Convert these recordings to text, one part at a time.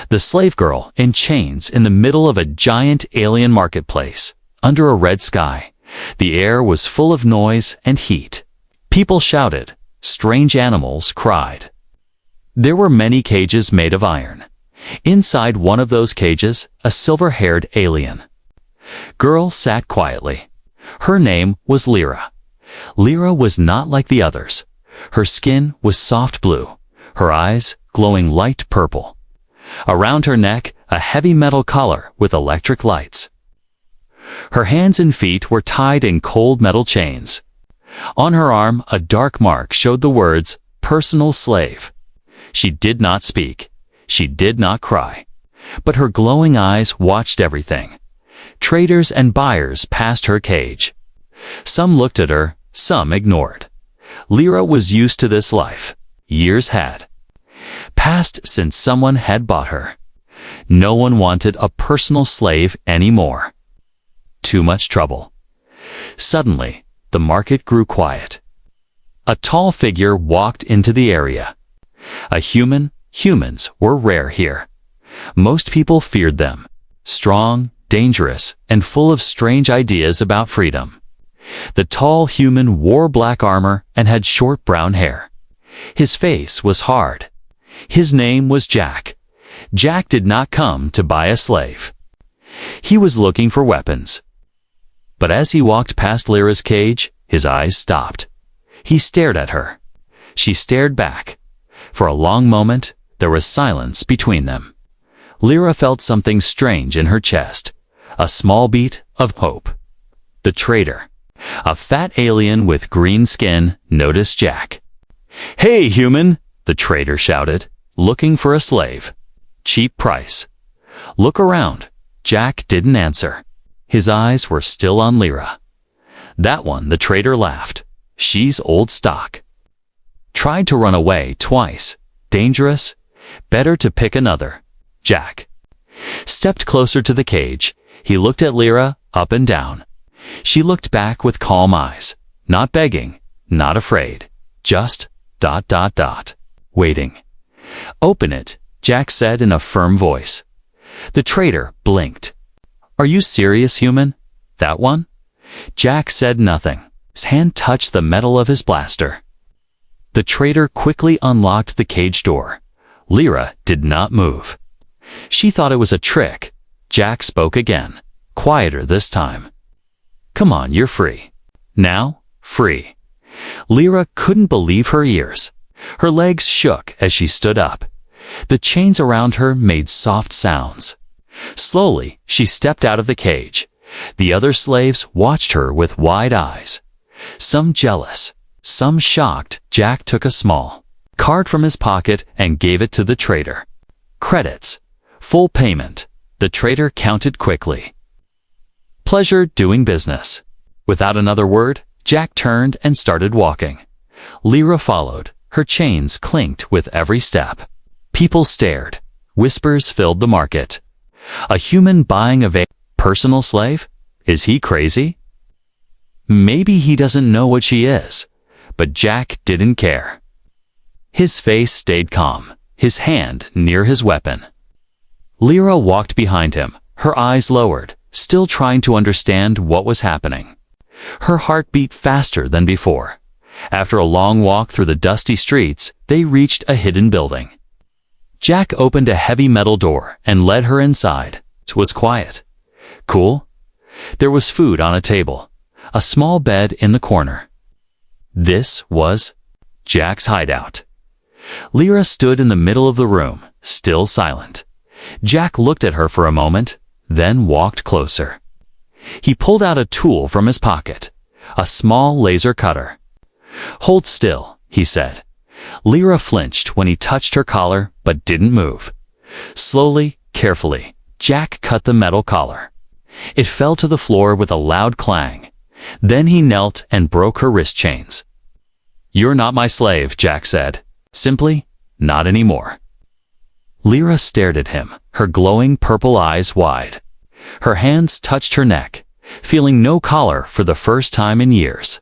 The slave girl in chains in the middle of a giant alien marketplace, under a red sky. The air was full of noise and heat. People shouted. Strange animals cried. There were many cages made of iron. Inside one of those cages, a silver-haired alien. Girl sat quietly. Her name was Lyra. Lyra was not like the others. Her skin was soft blue, her eyes glowing light purple. Around her neck, a heavy metal collar with electric lights. Her hands and feet were tied in cold metal chains. On her arm, a dark mark showed the words, "Personal Slave." She did not speak. She did not cry. But her glowing eyes watched everything. Traders and buyers passed her cage. Some looked at her, some ignored. Lyra was used to this life. Years had passed since someone had bought her. No one wanted a personal slave anymore. Too much trouble. Suddenly, the market grew quiet. A tall figure walked into the area. A human. Humans were rare here. Most people feared them. Strong, dangerous, and full of strange ideas about freedom. The tall human wore black armor and had short brown hair. His face was hard. His name was Jack. Jack did not come to buy a slave. He was looking for weapons. But as he walked past Lyra's cage, his eyes stopped. He stared at her. She stared back. For a long moment, there was silence between them. Lyra felt something strange in her chest, a small beat of hope. The trader, a fat alien with green skin, noticed Jack. "Hey, human!" the trader shouted, "looking for a slave. Cheap price." "Look around." Jack didn't answer. His eyes were still on Lyra. "That one," the trader laughed. "She's old stock. Tried to run away twice. Dangerous. Better to pick another." Jack stepped closer to the cage. He looked at Lyra, up and down. She looked back with calm eyes, not begging, not afraid, just ... waiting. "Open it," Jack said in a firm voice. The trader blinked. "Are you serious, human? That one?" Jack said nothing. His hand touched the metal of his blaster. The trader quickly unlocked the cage door. Lyra did not move. She thought it was a trick. Jack spoke again, quieter this time. "Come on, you're free. Now, free." Lyra couldn't believe her ears. Her legs shook as she stood up. The chains around her made soft sounds. Slowly, she stepped out of the cage. The other slaves watched her with wide eyes. Some jealous, some shocked. Jack took a small card from his pocket and gave it to the trader. "Credits. Full payment." The trader counted quickly. "Pleasure doing business." Without another word, Jack turned and started walking. Lyra followed. Her chains clinked with every step. People stared. Whispers filled the market. A human buying a personal slave? Is he crazy? Maybe he doesn't know what she is. But Jack didn't care. His face stayed calm, his hand near his weapon. Lyra walked behind him, her eyes lowered, still trying to understand what was happening. Her heart beat faster than before. After a long walk through the dusty streets, they reached a hidden building. Jack opened a heavy metal door and led her inside. It was quiet. Cool. There was food on a table, a small bed in the corner. This was Jack's hideout. Lyra stood in the middle of the room, still silent. Jack looked at her for a moment, then walked closer. He pulled out a tool from his pocket, a small laser cutter. "Hold still," he said. Lyra flinched when he touched her collar, but didn't move. Slowly, carefully, Jack cut the metal collar. It fell to the floor with a loud clang. Then he knelt and broke her wrist chains. "You're not my slave," Jack said. Simply, "Not anymore." Lyra stared at him, her glowing purple eyes wide. Her hands touched her neck, feeling no collar for the first time in years.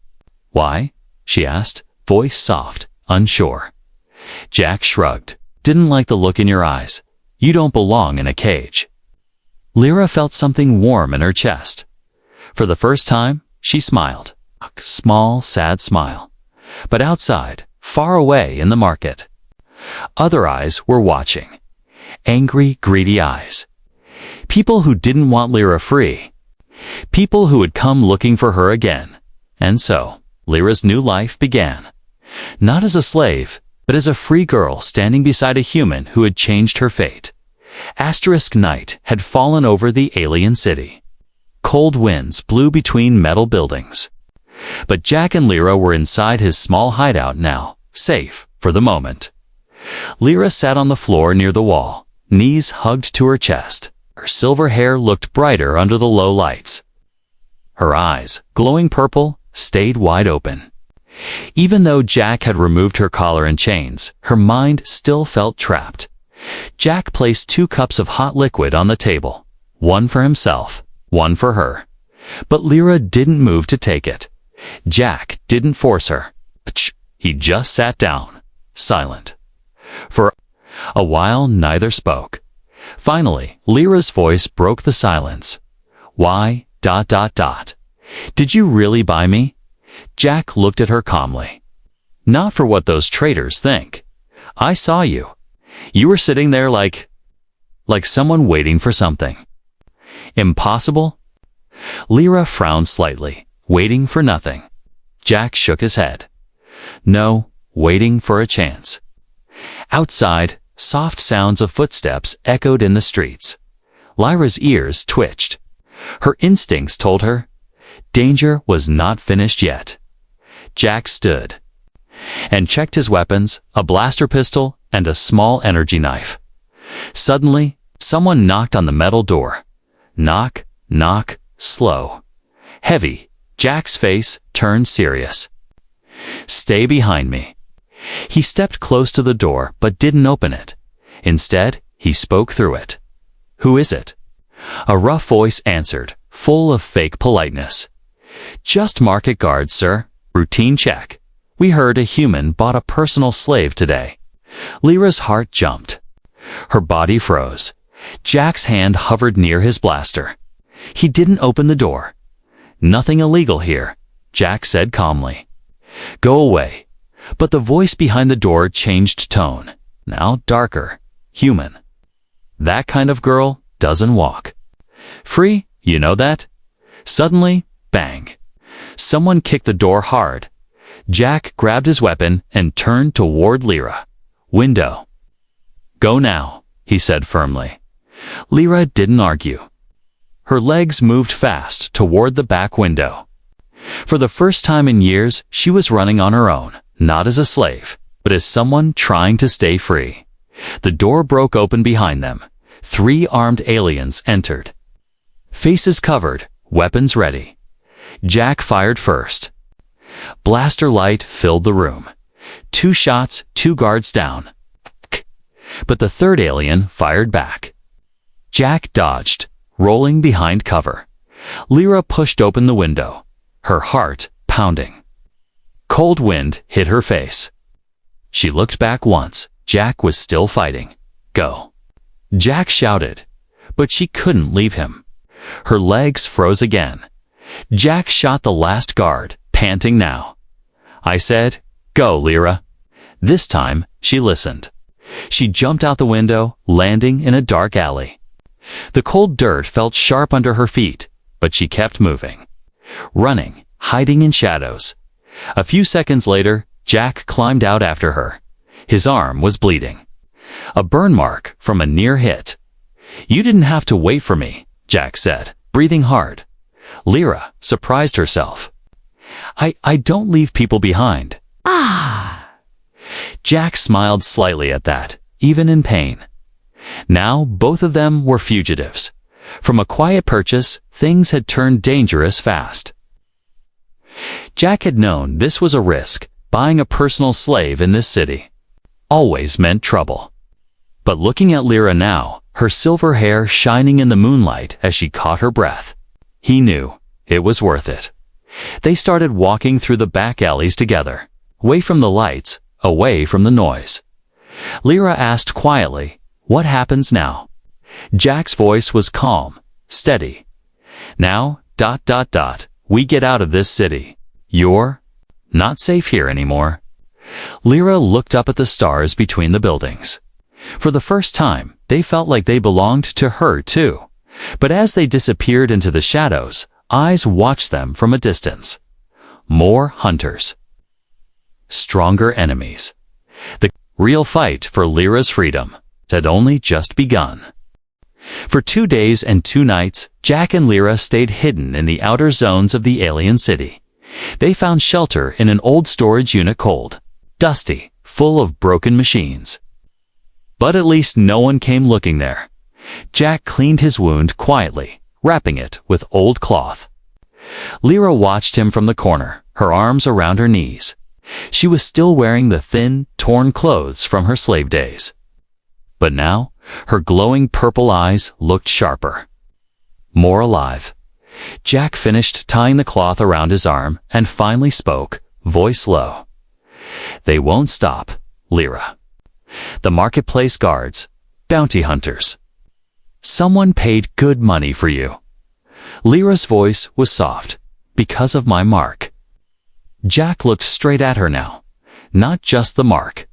"Why?" she asked, voice soft, unsure. Jack shrugged. "Didn't like the look in your eyes. You don't belong in a cage." Lyra felt something warm in her chest. For the first time, she smiled. A small, sad smile. But outside, far away in the market, other eyes were watching. Angry, greedy eyes. People who didn't want Lyra free. People who had come looking for her again. And so, Lyra's new life began. Not as a slave, but as a free girl standing beside a human who had changed her fate. Asterisk night had fallen over the alien city. Cold winds blew between metal buildings. But Jack and Lyra were inside his small hideout now, safe for the moment. Lyra sat on the floor near the wall, knees hugged to her chest. Her silver hair looked brighter under the low lights. Her eyes, glowing purple, stayed wide open. Even though Jack had removed her collar and chains, her mind still felt trapped. Jack placed 2 cups of hot liquid on the table, one for himself, one for her. But Lyra didn't move to take it. Jack didn't force her. He just sat down, silent. For a while, neither spoke. Finally, Lyra's voice broke the silence. "Why, ... Did you really buy me?" Jack looked at her calmly. "Not for what those traitors think. I saw you. You were sitting there like someone waiting for something." "Impossible?" Lyra frowned slightly. "Waiting for nothing." Jack shook his head. "No, waiting for a chance." Outside, soft sounds of footsteps echoed in the streets. Lyra's ears twitched. Her instincts told her danger was not finished yet. Jack stood and checked his weapons, a blaster pistol and a small energy knife. Suddenly, someone knocked on the metal door. Knock, knock, slow. Heavy. Jack's face turned serious. "Stay behind me." He stepped close to the door but didn't open it. Instead, he spoke through it. "Who is it?" A rough voice answered, full of fake politeness. "Just market guard, sir. Routine check. We heard a human bought a personal slave today." Lyra's heart jumped. Her body froze. Jack's hand hovered near his blaster. He didn't open the door. "Nothing illegal here," Jack said calmly. "Go away." But the voice behind the door changed tone. Now darker. Human. "That kind of girl doesn't walk. Free, you know that?" Suddenly, bang. Someone kicked the door hard. Jack grabbed his weapon and turned toward Lyra. "Window." "Go now," he said firmly. Lyra didn't argue. Her legs moved fast toward the back window. For the first time in years, she was running on her own, not as a slave, but as someone trying to stay free. The door broke open behind them. 3 armed aliens entered. Faces covered, weapons ready. Jack fired first. Blaster light filled the room. 2 shots, 2 guards down. But the 3rd alien fired back. Jack dodged, rolling behind cover. Lyra pushed open the window, her heart pounding. Cold wind hit her face. She looked back once. Jack was still fighting. "Go." Jack shouted, but she couldn't leave him. Her legs froze again. Jack shot the last guard, panting now. "I said, go, Lyra." This time, she listened. She jumped out the window, landing in a dark alley. The cold dirt felt sharp under her feet, but she kept moving. Running, hiding in shadows. A few seconds later, Jack climbed out after her. His arm was bleeding. A burn mark from a near hit. "You didn't have to wait for me," Jack said, breathing hard. Lyra surprised herself. I don't leave people behind." "Ah." Jack smiled slightly at that, even in pain. Now both of them were fugitives. From a quiet purchase, things had turned dangerous fast. Jack had known this was a risk. Buying a personal slave in this city always meant trouble. But looking at Lyra now, her silver hair shining in the moonlight as she caught her breath, he knew it was worth it. They started walking through the back alleys together, away from the lights, away from the noise. Lyra asked quietly, What happens now? Jack's voice was calm, steady. Now, we get out of this city. You're not safe here anymore. Lyra looked up at the stars between the buildings. For the first time, they felt like they belonged to her too. But as they disappeared into the shadows, eyes watched them from a distance. More hunters. Stronger enemies. The real fight for Lyra's freedom had only just begun. For 2 days and 2 nights, Jack and Lyra stayed hidden in the outer zones of the alien city. They found shelter in an old storage unit cold, dusty, full of broken machines. But at least no one came looking there. Jack cleaned his wound quietly, wrapping it with old cloth. Lyra watched him from the corner, her arms around her knees. She was still wearing the thin, torn clothes from her slave days. But now, her glowing purple eyes looked sharper, more alive. Jack finished tying the cloth around his arm and finally spoke, voice low. They won't stop, Lyra. The marketplace guards, bounty hunters. Someone paid good money for you. Lyra's voice was soft, because of my mark. Jack looked straight at her now, not just the mark.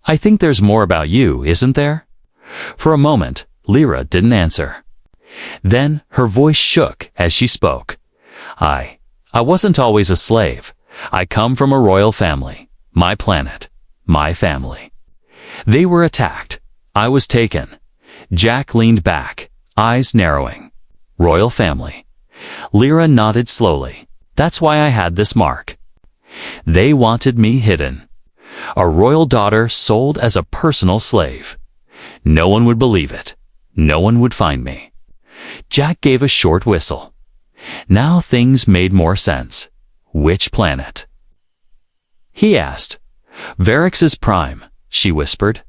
I think there's more about you, isn't there? For a moment, Lyra didn't answer. Then her voice shook as she spoke. I wasn't always a slave. I come from a royal family. My planet. My family. They were attacked. I was taken. Jack leaned back, eyes narrowing. Royal family. Lyra nodded slowly. That's why I had this mark. They wanted me hidden. A royal daughter sold as a personal slave. No one would believe it. No one would find me. Jack gave a short whistle. Now things made more sense. Which planet? He asked. Varix's prime, she whispered.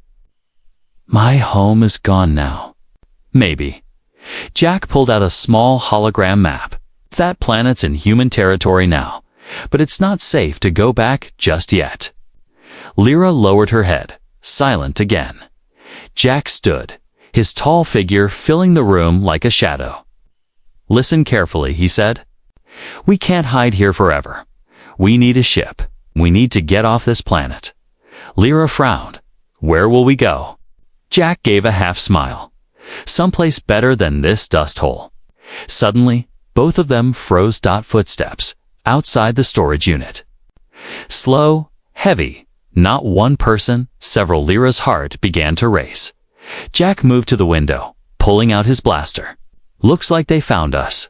My home is gone now. Maybe. Jack pulled out a small hologram map. That planet's in human territory now, but it's not safe to go back just yet. Lyra lowered her head, silent again. Jack stood, his tall figure filling the room like a shadow. Listen carefully, he said. We can't hide here forever. We need a ship. We need to get off this planet. Lyra frowned. Where will we go? Jack gave a half smile. Someplace better than this dust hole. Suddenly, both of them froze. Footsteps outside the storage unit. Slow, heavy, not one person, several. Lyra's heart began to race. Jack moved to the window, pulling out his blaster. Looks like they found us.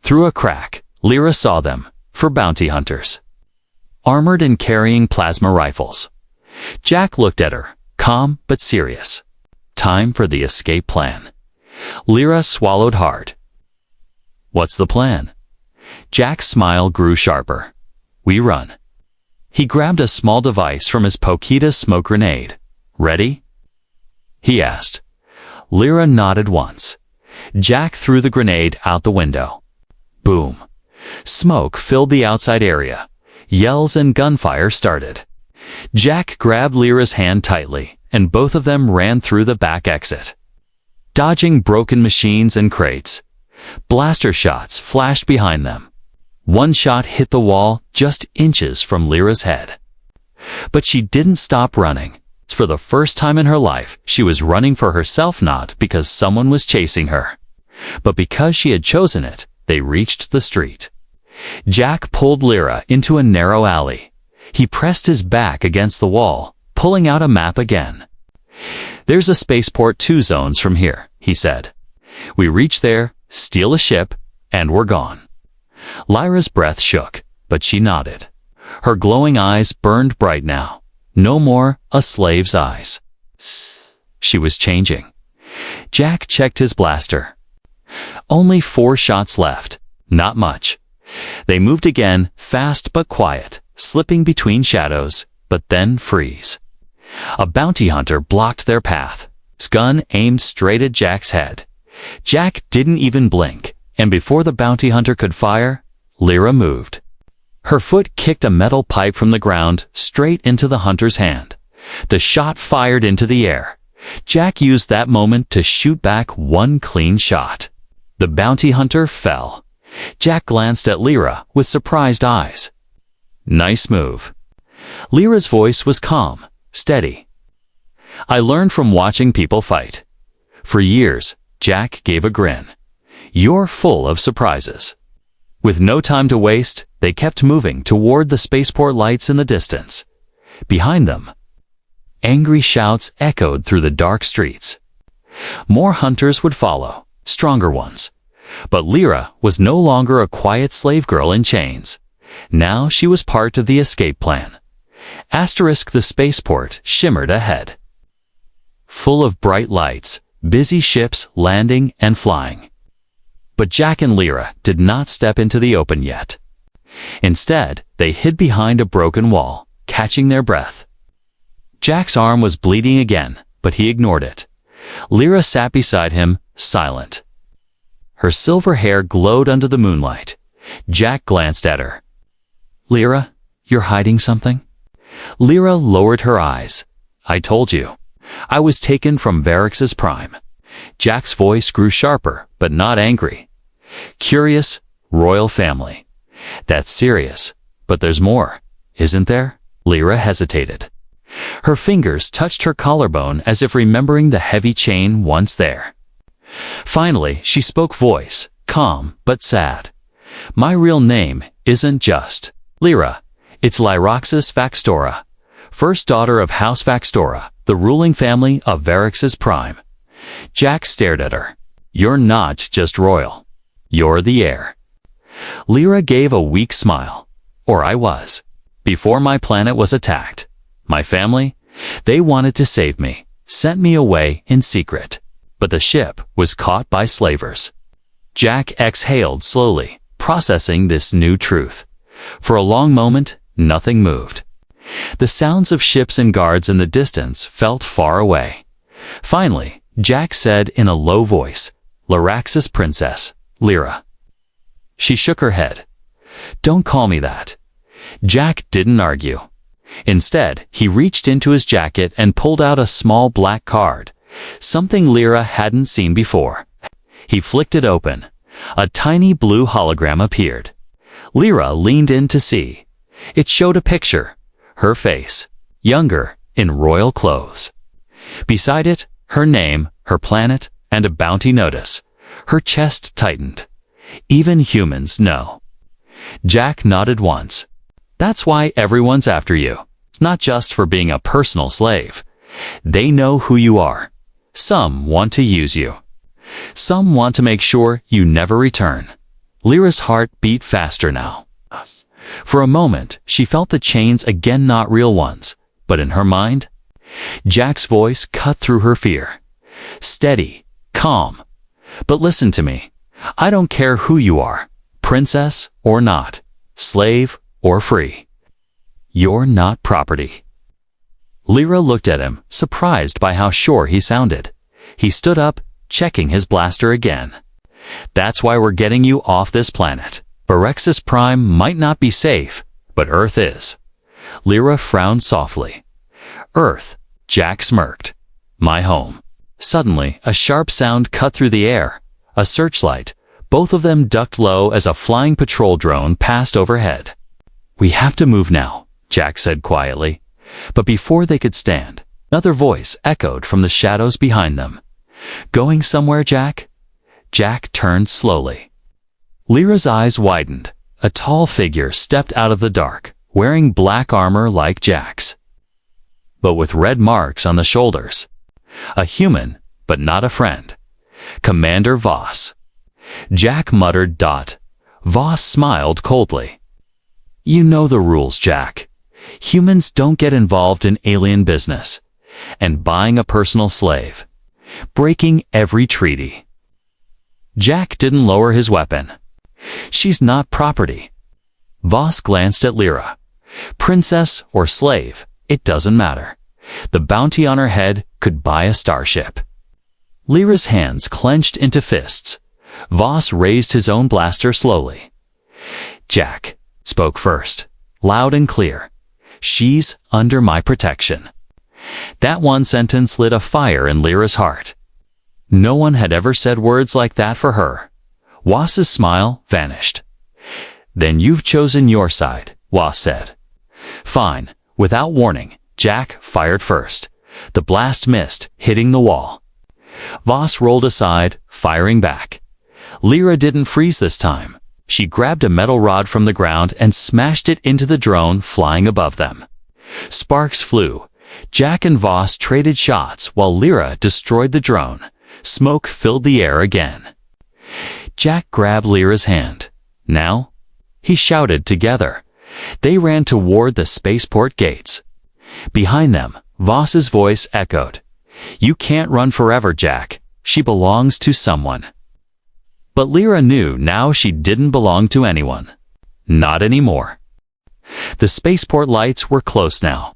Through a crack, Lyra saw them, for bounty hunters. Armored and carrying plasma rifles. Jack looked at her, calm but serious. Time for the escape plan. Lyra swallowed hard. What's the plan? Jack's smile grew sharper. We run. He grabbed a small device from his Pokita smoke grenade. Ready? He asked. Lyra nodded once. Jack threw the grenade out the window. Boom. Smoke filled the outside area. Yells and gunfire started. Jack grabbed Lyra's hand tightly, and both of them ran through the back exit. Dodging broken machines and crates. Blaster shots flashed behind them. One shot hit the wall just inches from Lyra's head. But she didn't stop running. For the first time in her life, she was running for herself, not because someone was chasing her, but because she had chosen it. They reached the street. Jack pulled Lyra into a narrow alley. He pressed his back against the wall, pulling out a map again. There's a spaceport 2 zones from here, he said. We reach there, steal a ship, and we're gone. Lyra's breath shook, but she nodded. Her glowing eyes burned bright now. No more a slave's eyes. She was changing. Jack checked his blaster. Only 4 shots left. Not much. They moved again, fast but quiet, slipping between shadows, but then freeze. A bounty hunter blocked their path. His gun aimed straight at Jack's head. Jack didn't even blink, and before the bounty hunter could fire, Lyra moved. Her foot kicked a metal pipe from the ground straight into the hunter's hand. The shot fired into the air. Jack used that moment to shoot back one clean shot. The bounty hunter fell. Jack glanced at Lyra with surprised eyes. "Nice move." Lyra's voice was calm, steady. "I learned from watching people fight." For years, Jack gave a grin. "You're full of surprises." With no time to waste, they kept moving toward the spaceport lights in the distance. Behind them, angry shouts echoed through the dark streets. More hunters would follow, stronger ones. But Lyra was no longer a quiet slave girl in chains. Now she was part of the escape plan. The spaceport shimmered ahead. Full of bright lights, busy ships landing and flying. But Jack and Lyra did not step into the open yet. Instead, they hid behind a broken wall, catching their breath. Jack's arm was bleeding again, but he ignored it. Lyra sat beside him, silent. Her silver hair glowed under the moonlight. Jack glanced at her. "Lyra, you're hiding something?" Lyra lowered her eyes. "I told you. I was taken from Varix's prime." Jack's voice grew sharper, but not angry. "Curious, royal family. That's serious, but there's more, isn't there?" Lyra hesitated. Her fingers touched her collarbone as if remembering the heavy chain once there. Finally, she spoke, voice calm but sad. "My real name isn't just Lyra. It's Lyroxis Vaxtora, first daughter of House Vaxtora, the ruling family of Varix's prime." Jack stared at her. "You're not just royal. You're the heir." Lyra gave a weak smile. "Or I was. Before my planet was attacked. My family, they wanted to save me, sent me away in secret. But the ship was caught by slavers." Jack exhaled slowly, processing this new truth. For a long moment, nothing moved. The sounds of ships and guards in the distance felt far away. Finally, Jack said in a low voice, "Lyraxis Princess, Lyra." She shook her head. "Don't call me that." Jack didn't argue. Instead, he reached into his jacket and pulled out a small black card, something Lyra hadn't seen before. He flicked it open. A tiny blue hologram appeared. Lyra leaned in to see. It showed a picture. Her face, younger, in royal clothes. Beside it, her name, her planet, and a bounty notice. Her chest tightened. "Even humans know." Jack nodded once. "That's why everyone's after you. Not just for being a personal slave. They know who you are. Some want to use you. Some want to make sure you never return." Lyra's heart beat faster now. For a moment, she felt the chains again, not real ones, but in her mind. Jack's voice cut through her fear. Steady, calm. "But listen to me. I don't care who you are, princess or not, slave or free. You're not property." Lyra looked at him, surprised by how sure he sounded. He stood up, checking his blaster again. "That's why we're getting you off this planet. Varix's prime might not be safe, but Earth is." Lyra frowned softly. "Earth," Jack smirked. "My home." Suddenly, a sharp sound cut through the air. A searchlight. Both of them ducked low as a flying patrol drone passed overhead. "We have to move now," Jack said quietly. But before they could stand, another voice echoed from the shadows behind them. "Going somewhere, Jack?" Jack turned slowly. Lyra's eyes widened. A tall figure stepped out of the dark, wearing black armor like Jack's, but with red marks on the shoulders. A human, but not a friend. Commander Voss. Jack muttered. Voss smiled coldly. "You know the rules, Jack. Humans don't get involved in alien business. And buying a personal slave. Breaking every treaty." Jack didn't lower his weapon. "She's not property." Voss glanced at Lyra. "Princess or slave, it doesn't matter. The bounty on her head could buy a starship." Lyra's hands clenched into fists. Voss raised his own blaster slowly. Jack spoke first, loud and clear. "She's under my protection." That one sentence lit a fire in Lyra's heart. No one had ever said words like that for her. Wass's smile vanished. Then you've chosen your side, Wass said. Fine. Without warning, Jack fired first. The blast missed, hitting the wall. Voss rolled aside, firing back. Lyra didn't freeze this time. She grabbed a metal rod from the ground and smashed it into the drone flying above them. Sparks flew. Jack and Voss traded shots while Lyra destroyed the drone. Smoke filled the air again. Jack grabbed Lyra's hand. Now? He shouted together. They ran toward the spaceport gates. Behind them, Voss's voice echoed. You can't run forever, Jack. She belongs to someone. But Lyra knew now she didn't belong to anyone. Not anymore. The spaceport lights were close now.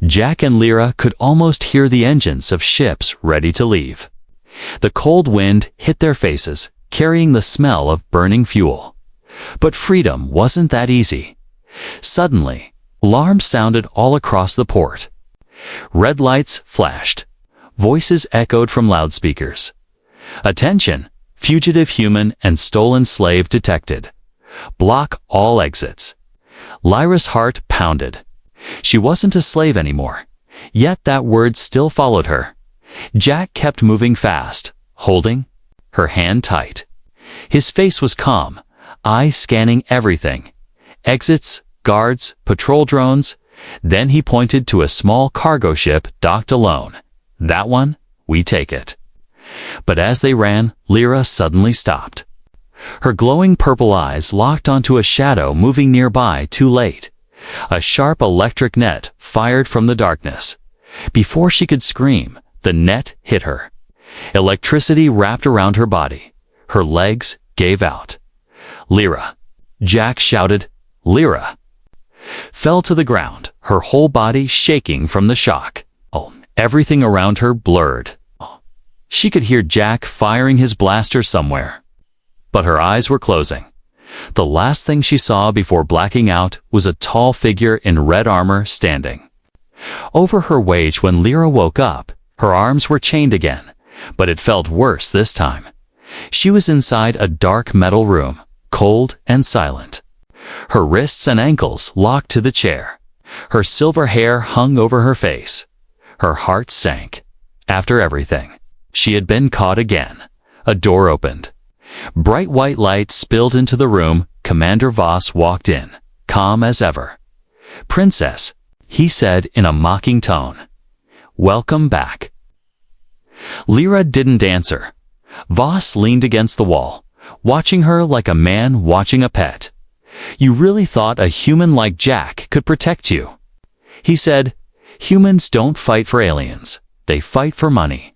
Jack and Lyra could almost hear the engines of ships ready to leave. The cold wind hit their faces, carrying the smell of burning fuel. But freedom wasn't that easy. Suddenly, alarms sounded all across the port. Red lights flashed. Voices echoed from loudspeakers. Attention! Fugitive human and stolen slave detected. Block all exits. Lyra's heart pounded. She wasn't a slave anymore. Yet that word still followed her. Jack kept moving fast, holding her hand tight. His face was calm, eyes scanning everything. Exits, guards, patrol drones. Then he pointed to a small cargo ship docked alone. That one, we take it. But as they ran, Lyra suddenly stopped. Her glowing purple eyes locked onto a shadow moving nearby too late. A sharp electric net fired from the darkness. Before she could scream, the net hit her. Electricity wrapped around her body. Her legs gave out. Lyra! Jack shouted, Lyra! Fell to the ground, her whole body shaking from the shock. Everything around her blurred. She could hear Jack firing his blaster somewhere. But her eyes were closing. The last thing she saw before blacking out was a tall figure in red armor standing over her wage. When Lyra woke up, her arms were chained again, but it felt worse this time. She was inside a dark metal room, cold and silent. Her wrists and ankles locked to the chair. Her silver hair hung over her face. Her heart sank. After everything, she had been caught again. A door opened. Bright white light spilled into the room. Commander Voss walked in, calm as ever. Princess, he said in a mocking tone. Welcome back. Lyra didn't answer. Voss leaned against the wall, watching her like a man watching a pet. You really thought a human like Jack could protect you? He said, humans don't fight for aliens. They fight for money.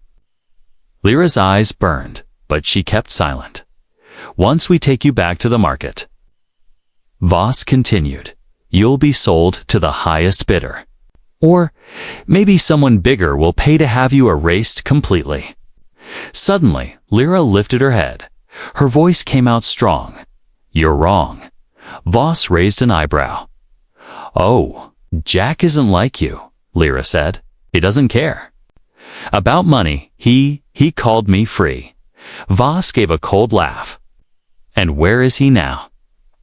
Lyra's eyes burned, but she kept silent. Once we take you back to the market. Voss continued, you'll be sold to the highest bidder. Or maybe someone bigger will pay to have you erased completely. Suddenly, Lyra lifted her head. Her voice came out strong. You're wrong. Voss raised an eyebrow. Oh, Jack isn't like you, Lyra said. He doesn't care. About money, he called me free. Voss gave a cold laugh. And where is he now?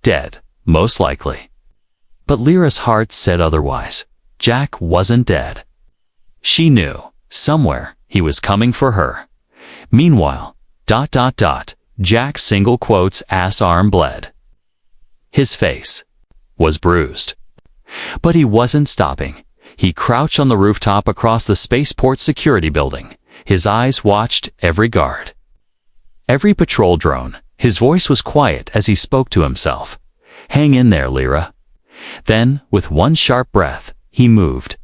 Dead, most likely. But Lyra's heart said otherwise. Jack wasn't dead. She knew, somewhere, he was coming for her. Meanwhile, ... Jack's single quotes ass arm bled. His face was bruised. But he wasn't stopping. He crouched on the rooftop across the spaceport security building. His eyes watched every guard, every patrol drone. His voice was quiet as he spoke to himself. Hang in there, Lyra. Then, with one sharp breath, he moved.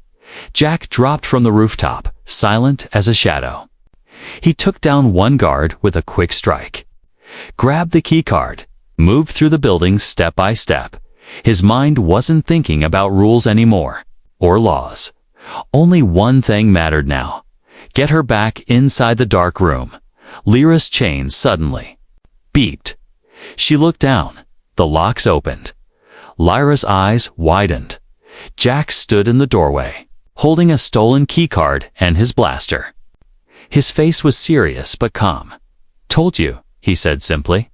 Jack dropped from the rooftop, silent as a shadow. He took down one guard with a quick strike, grabbed the key card, moved through the building step by step. His mind wasn't thinking about rules anymore, or laws. Only one thing mattered now. Get her back inside the dark room. Lyra's chain suddenly beeped. She looked down. The locks opened. Lyra's eyes widened. Jack stood in the doorway, holding a stolen keycard and his blaster. His face was serious but calm. "Told you," he said simply.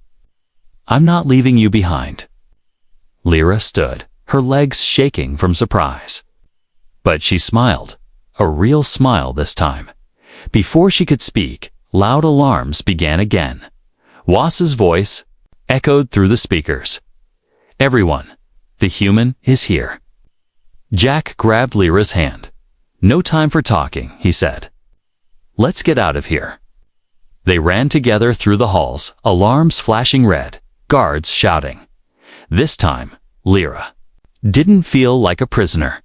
"I'm not leaving you behind." Lyra stood, her legs shaking from surprise. But she smiled, a real smile this time. Before she could speak, loud alarms began again. Voss's voice echoed through the speakers. "Everyone, the human is here." Jack grabbed Lyra's hand. "No time for talking," he said. "Let's get out of here." They ran together through the halls, alarms flashing red, guards shouting. This time, Lyra didn't feel like a prisoner.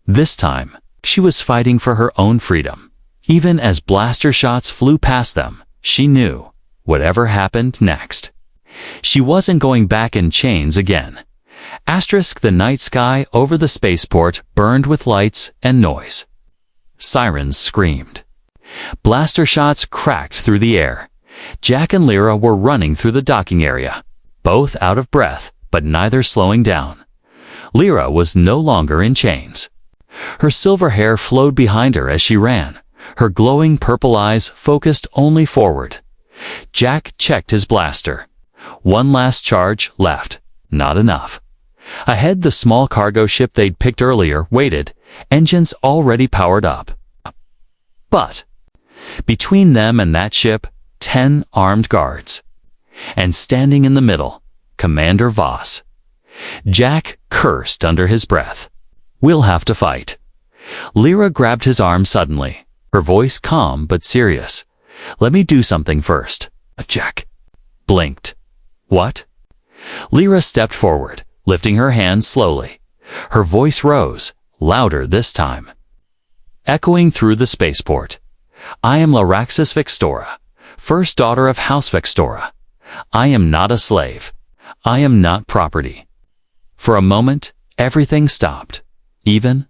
This time, she was fighting for her own freedom. Even as blaster shots flew past them, she knew, whatever happened next, she wasn't going back in chains again. The night sky over the spaceport burned with lights and noise. Sirens screamed. Blaster shots cracked through the air. Jack and Lyra were running through the docking area, both out of breath, but neither slowing down. Lyra was no longer in chains. Her silver hair flowed behind her as she ran, her glowing purple eyes focused only forward. Jack checked his blaster. One last charge left. Not enough. Ahead, the small cargo ship they'd picked earlier waited, engines already powered up. But between them and that ship, 10 armed guards. And standing in the middle, Commander Voss. Jack cursed under his breath. "We'll have to fight." Lyra grabbed his arm suddenly, her voice calm but serious. "Let me do something first." Jack blinked. "What?" Lyra stepped forward, lifting her hands slowly. Her voice rose, louder this time, echoing through the spaceport. "I am Laraxis Vextora, first daughter of House Vextora. I am not a slave. I am not property." For a moment, everything stopped. Even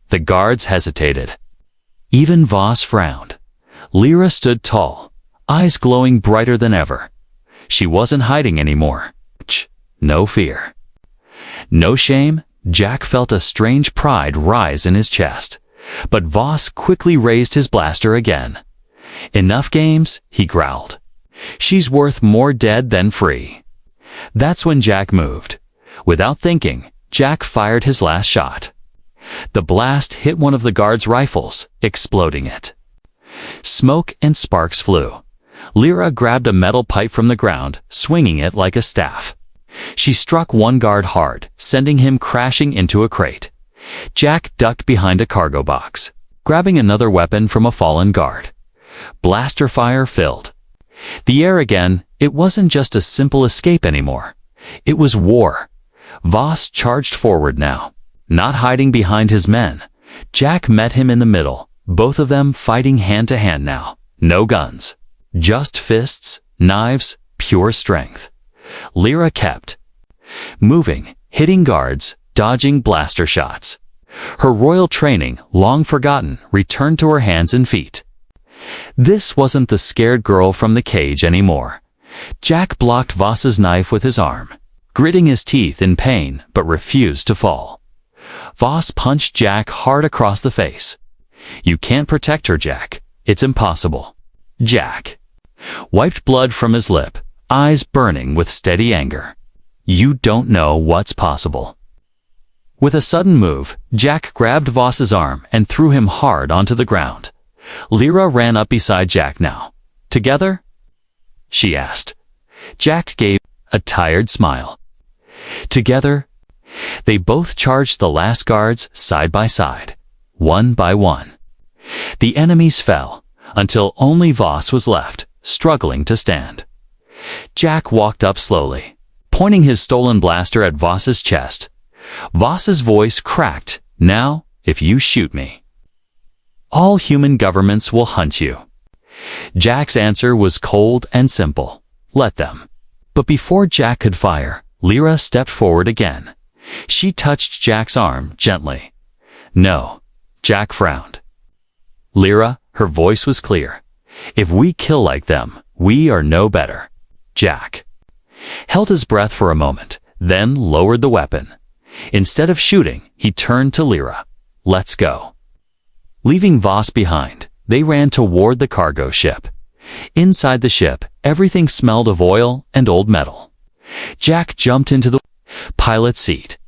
the guards hesitated. Even Voss frowned. Lyra stood tall, eyes glowing brighter than ever. She wasn't hiding anymore. No fear. No shame. Jack felt a strange pride rise in his chest. But Voss quickly raised his blaster again. "Enough games," he growled. "She's worth more dead than free." That's when Jack moved. Without thinking, Jack fired his last shot. The blast hit one of the guards' rifles, exploding it. Smoke and sparks flew. Lyra grabbed a metal pipe from the ground, swinging it like a staff. She struck one guard hard, sending him crashing into a crate. Jack ducked behind a cargo box, grabbing another weapon from a fallen guard. Blaster fire filled the air again. It wasn't just a simple escape anymore. It was war. Voss charged forward now, not hiding behind his men. Jack met him in the middle, both of them fighting hand to hand now. No guns. Just fists, knives, pure strength. Lyra kept moving, hitting guards, dodging blaster shots. Her royal training, long forgotten, returned to her hands and feet. This wasn't the scared girl from the cage anymore. Jack blocked Voss's knife with his arm, gritting his teeth in pain, but refused to fall. Voss punched Jack hard across the face. "You can't protect her, Jack. It's impossible." Jack wiped blood from his lip, eyes burning with steady anger. "You don't know what's possible." With a sudden move, Jack grabbed Voss's arm and threw him hard onto the ground. Lyra ran up beside Jack now. "Together?" she asked. Jack gave a tired smile. Together? They both charged the last guards side by side, one by one. The enemies fell, until only Voss was left, struggling to stand. Jack walked up slowly, pointing his stolen blaster at Voss's chest. Voss's voice cracked. "Now, if you shoot me, all human governments will hunt you." Jack's answer was cold and simple. "Let them." But before Jack could fire, Lyra stepped forward again. She touched Jack's arm gently. "No." Jack frowned. "Lyra," her voice was clear. "If we kill like them, we are no better." Jack held his breath for a moment, then lowered the weapon. Instead of shooting, he turned to Lyra. "Let's go." Leaving Voss behind, they ran toward the cargo ship. Inside the ship, everything smelled of oil and old metal. Jack jumped into the pilot's seat.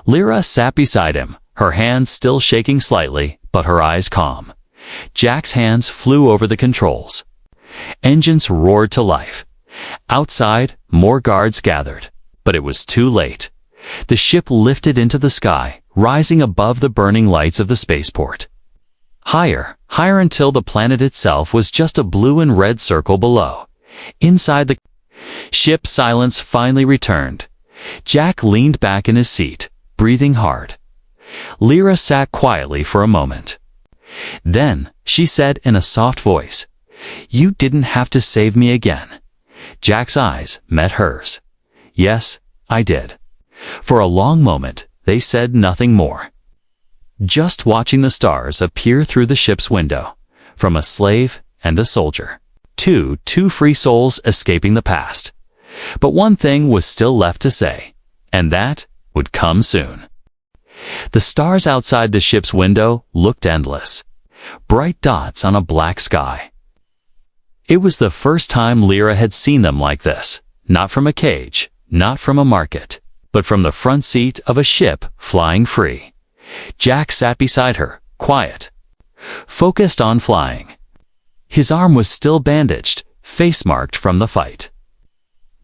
Lyra sat beside him, her hands still shaking slightly, but her eyes calm. Jack's hands flew over the controls. Engines roared to life. Outside, more guards gathered, but it was too late. The ship lifted into the sky, rising above the burning lights of the spaceport. Higher, higher until the planet itself was just a blue and red circle below. Inside the ship, silence finally returned. Jack leaned back in his seat, breathing hard. Lyra sat quietly for a moment. Then, she said in a soft voice, "You didn't have to save me again." Jack's eyes met hers. "Yes, I did." For a long moment, they said nothing more. Just watching the stars appear through the ship's window, from a slave and a soldier. Two free souls escaping the past. But one thing was still left to say, and that would come soon. The stars outside the ship's window looked endless, bright dots on a black sky. It was the first time Lyra had seen them like this, not from a cage, not from a market, but from the front seat of a ship flying free. Jack sat beside her, quiet, focused on flying. His arm was still bandaged, face-marked from the fight.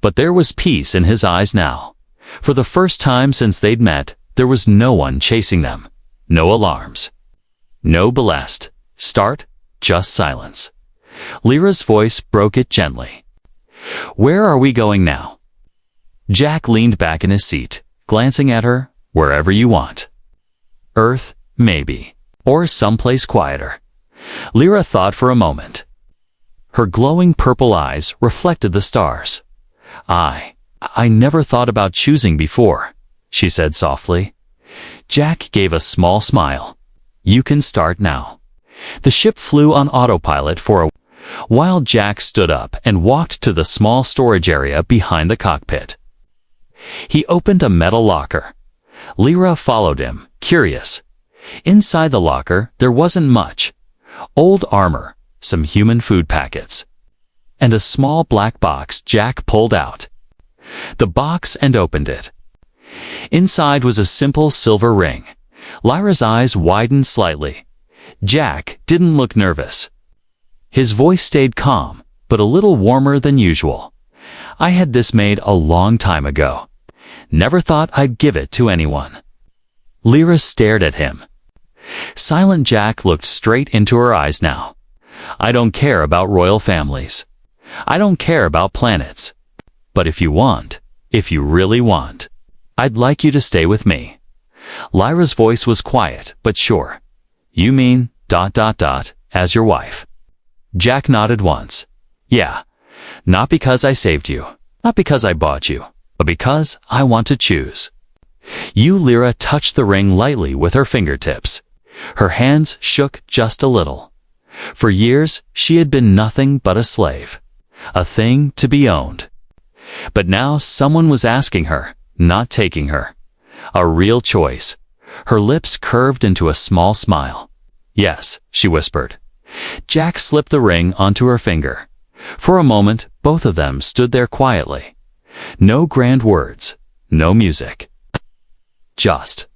But there was peace in his eyes now. For the first time since they'd met, there was no one chasing them. No alarms. No blessed start, just silence. Lyra's voice broke it gently. "Where are we going now?" Jack leaned back in his seat, glancing at her. "Wherever you want. Earth, maybe. Or someplace quieter." Lyra thought for a moment. Her glowing purple eyes reflected the stars. I never thought about choosing before," she said softly. Jack gave a small smile. "You can start now." The ship flew on autopilot for a while. Jack stood up and walked to the small storage area behind the cockpit. He opened a metal locker. Lyra followed him, curious. Inside the locker, there wasn't much. Old armor, some human food packets, and a small black box Jack pulled out. The box and opened it. Inside was a simple silver ring. Lyra's eyes widened slightly. Jack didn't look nervous. His voice stayed calm, but a little warmer than usual. "I had this made a long time ago. Never thought I'd give it to anyone." Lyra stared at him. Silent Jack looked straight into her eyes now. "I don't care about royal families. I don't care about planets. But if you really want, I'd like you to stay with me." Lyra's voice was quiet but sure. "You mean ... as your wife?" Jack nodded once. "Yeah. Not because I saved you. Not because I bought you. But because I want to choose." Lyra touched the ring lightly with her fingertips. Her hands shook just a little. For years, she had been nothing but a slave. A thing to be owned. But now someone was asking her, not taking her. A real choice. Her lips curved into a small smile. "Yes," she whispered. Jack slipped the ring onto her finger. For a moment, both of them stood there quietly. No grand words, no music. Just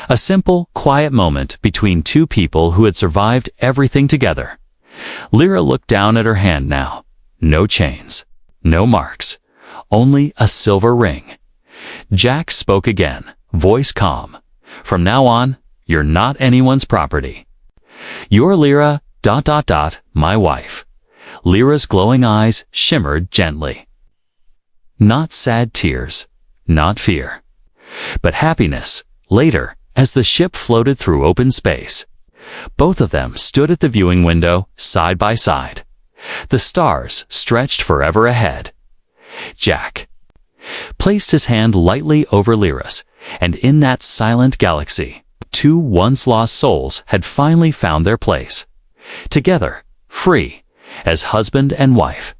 a simple, quiet moment between two people who had survived everything together. Lyra looked down at her hand now. No chains, no marks, only a silver ring. Jack spoke again, voice calm. "From now on, you're not anyone's property. You're Lyra, ... my wife." Lyra's glowing eyes shimmered gently. Not sad tears, not fear, but happiness. Later, as the ship floated through open space, both of them stood at the viewing window, side by side. The stars stretched forever ahead. Jack placed his hand lightly over Lyra's, and in that silent galaxy, two once-lost souls had finally found their place. Together, free, as husband and wife.